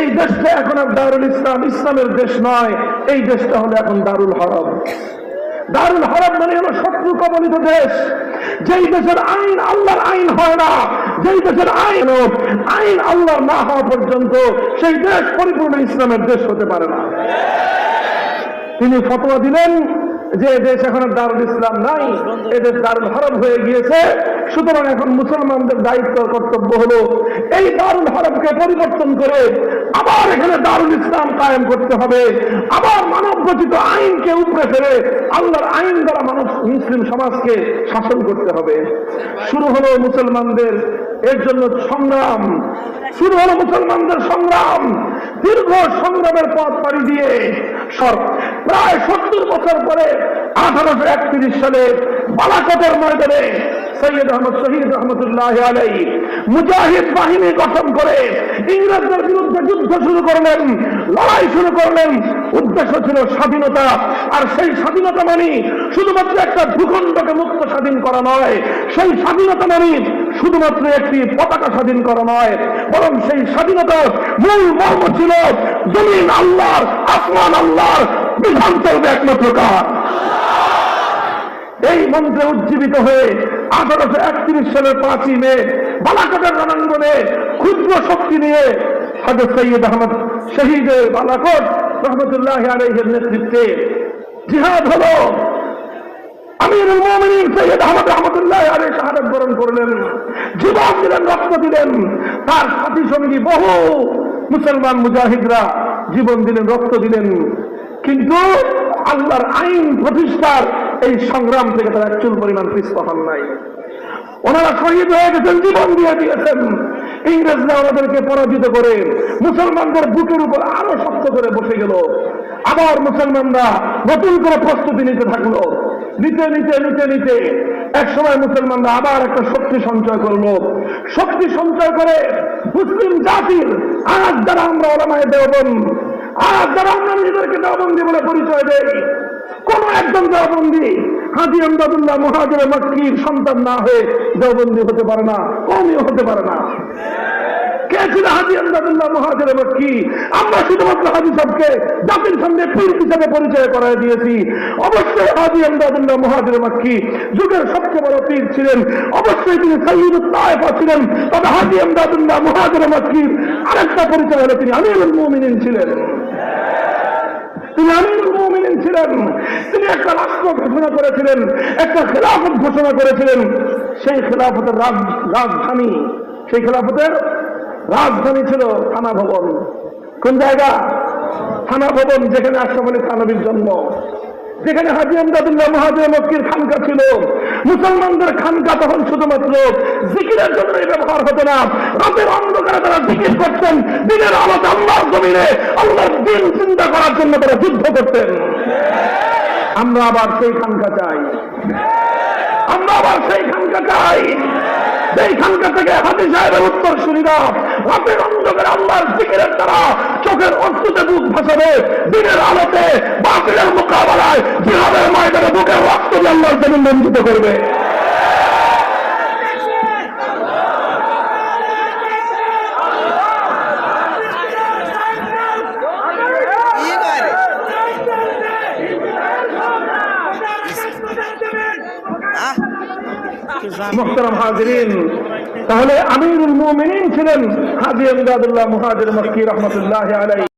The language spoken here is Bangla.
এই দেশটা এখন আর দারুল ইসলাম, ইসলামের দেশ নয়, এই দেশটা হলো এখন দারুল হরব। দারুল হরব মানে হলো শত্রু কবলিত দেশ, যেই দেশের আইন আল্লাহর আইন হয় না, যেই দেশের আইন আল্লাহর না হওয়া পর্যন্ত সেই দেশ পরিপূর্ণ ইসলামের দেশ হতে পারে না। তিনি ফতোয়া দিলেন যে দেশ এখন দারুল ইসলাম নাই, এদেশ দারুল হরব হয়ে গিয়েছে। সুতরাং এখন মুসলমানদের দায়িত্ব কর্তব্য হলো এই দারুল হরবকে পরিবর্তন করে আবার এখানে দারুল ইসলাম কায়েম করতে হবে, আবার মানব রচিত আইনকে উপরে ফেলে আল্লাহর আইন দ্বারা মানুষ মুসলিম সমাজকে শাসন করতে হবে। শুরু হলো মুসলমানদের এর জন্য সংগ্রাম, শুরু হলো মুসলমানদের সংগ্রাম। দীর্ঘ সংগ্রামের পথ পাড়ি দিয়ে প্রায় 70 বছর পরে 1831 সালে বালাকোটের ময়দানে সৈয়দ আহমদ শহীদ রহমতুল্লাহ আলাইহি মুজাহিদ বাহিনী গঠন করে ইংরেজদের বিরুদ্ধে যুদ্ধ শুরু করলেন, লড়াই শুরু করলেন। উদ্দেশ্য ছিল স্বাধীনতা। আর সেই স্বাধীনতা মানে শুধুমাত্র একটা ভূখণ্ডকে মুক্ত স্বাধীন করা নয়, সেই স্বাধীনতা মানে শুধুমাত্র একটি পতাকা স্বাধীন করা নয়, বরং সেই স্বাধীনতার মূল মর্ম ছিল জমিন আল্লাহর, আসমান আল্লাহর, বিধান চলবে একমাত্র কার। এই মন্ত্রে উজ্জীবিত হয়ে 1831 সালের 5ই মে বালাকোটের রণাঙ্গনে ক্ষুদ্র শক্তি নিয়ে হযরত সৈয়দ আহমদ শহীদের বালাকোট রহমতুল্লাহ আলাইহির নেতৃত্বে জিহাদ হলো। আমিরুল মুমিনিন সৈয়দ আহমদ রহমতুল্লাহ আলাইহি শাহাদাত বরণ করলেন, জীবন দিলেন, রক্ত দিলেন। তার সাথী সঙ্গী বহু মুসলমান মুজাহিদরা জীবন দিলেন, রক্ত দিলেন, কিন্তু আল্লাহর আইন প্রতিষ্ঠার এই সংগ্রাম থেকে তারা একচুল পরিমাণ পিছপা হন নাই। ওনারা শহীদ হয়ে গেছেন, জীবন দিয়ে দিয়েছেন। ইংরেজরা ওনাদেরকে পরাজিত করে মুসলমানদের বুকের উপর আরো শক্ত করে বসে গেল। আবার মুসলমানরা নতুন করে প্রস্তুতি নিতে থাকলো। নিতে নিতে নিতে নিতে এক সময় মুসলমানরা আবার একটা শক্তি সঞ্চয় করলো। শক্তি সঞ্চয় করে মুসলিম জাতির আজ যারা আমরা ওলামায়ে দেওবন্দ, আজ যারা আমরা নিজেদেরকে দেওবন্দি বলে পরিচয় দেই, কোন একজন দেওবন্দি হাজী আমদাদুল্লাহ মুহাজির মক্কির সন্তান না হয়ে দেওবন্দি হতে পারে না, কওমিও হতে পারে না। কে ছিল হাজী আমদাদুল্লাহ মুহাজির মক্কি? আমরা শুধুমাত্র হাজী সাহেবকে জাতির সামনে পীর হিসেবে পরিচয় করায় দিয়েছি। অবশ্যই হাজী আমদাদুল্লাহ মুহাজির মক্কি যুগের সবচেয়ে বড় পীর ছিলেন, অবশ্যই তিনি সাইয়্যিদুত তায়েফা ছিলেন। তবে হাজী আমদাদুল্লাহ মুহাজির মক্কির আরেকটা পরিচয় হলো তিনি আমিরুল মুমিনিন ছিলেন। তিনি আমিরুল মুমিনিন ছিলেন। তিনি একটা রাষ্ট্র ঘোষণা করেছিলেন, একটা খেলাফত ঘোষণা করেছিলেন। সেই খেলাফতের রাজধানী, সেই খেলাফতের রাজধানী ছিল থানা ভবন। কোন জায়গা? থানা ভবন, যেখানে আশরাফ আলী থানভীর জন্ম, যেখানে হাজী আমদাদুল্লাহ মুহাজির মক্কির খানকা ছিল। মুসলমানদের খানকা তখন শুধুমাত্র জিকিরের জন্যই ব্যবহার হতো না, রাতের অন্ধকারে তারা জিকির করতেন, দিনের আলোতে আল্লাহর জমিনে আল্লাহর দ্বীন চিন্তা করার জন্য তারা যুদ্ধ করতেন। আমরা আবার সেই খানকা চাই, আমরা আবার সেই খানকা চাই। সেই খানকা থেকে হাজী সাহেবের উত্তর শুনিরা রাতের অন্ধকারে আল্লাহর জিকিরের দ্বারা চোখের অশ্রুতে বুক ভাসাবে, দিনের আলোতে বাতিলের মোকাবেলায় জিহাদের ময়দানে বুকের রক্ত দিয়ে আল্লাহর জমিন রঞ্জিত করবে। মুহতারাম হাজিরিন, তাহলে আমিরুল মুমিনিন ছিলেন হাজী আমদাদুল্লাহ মুহাজির মক্কি রহমতুল্লাহ আলাইহি।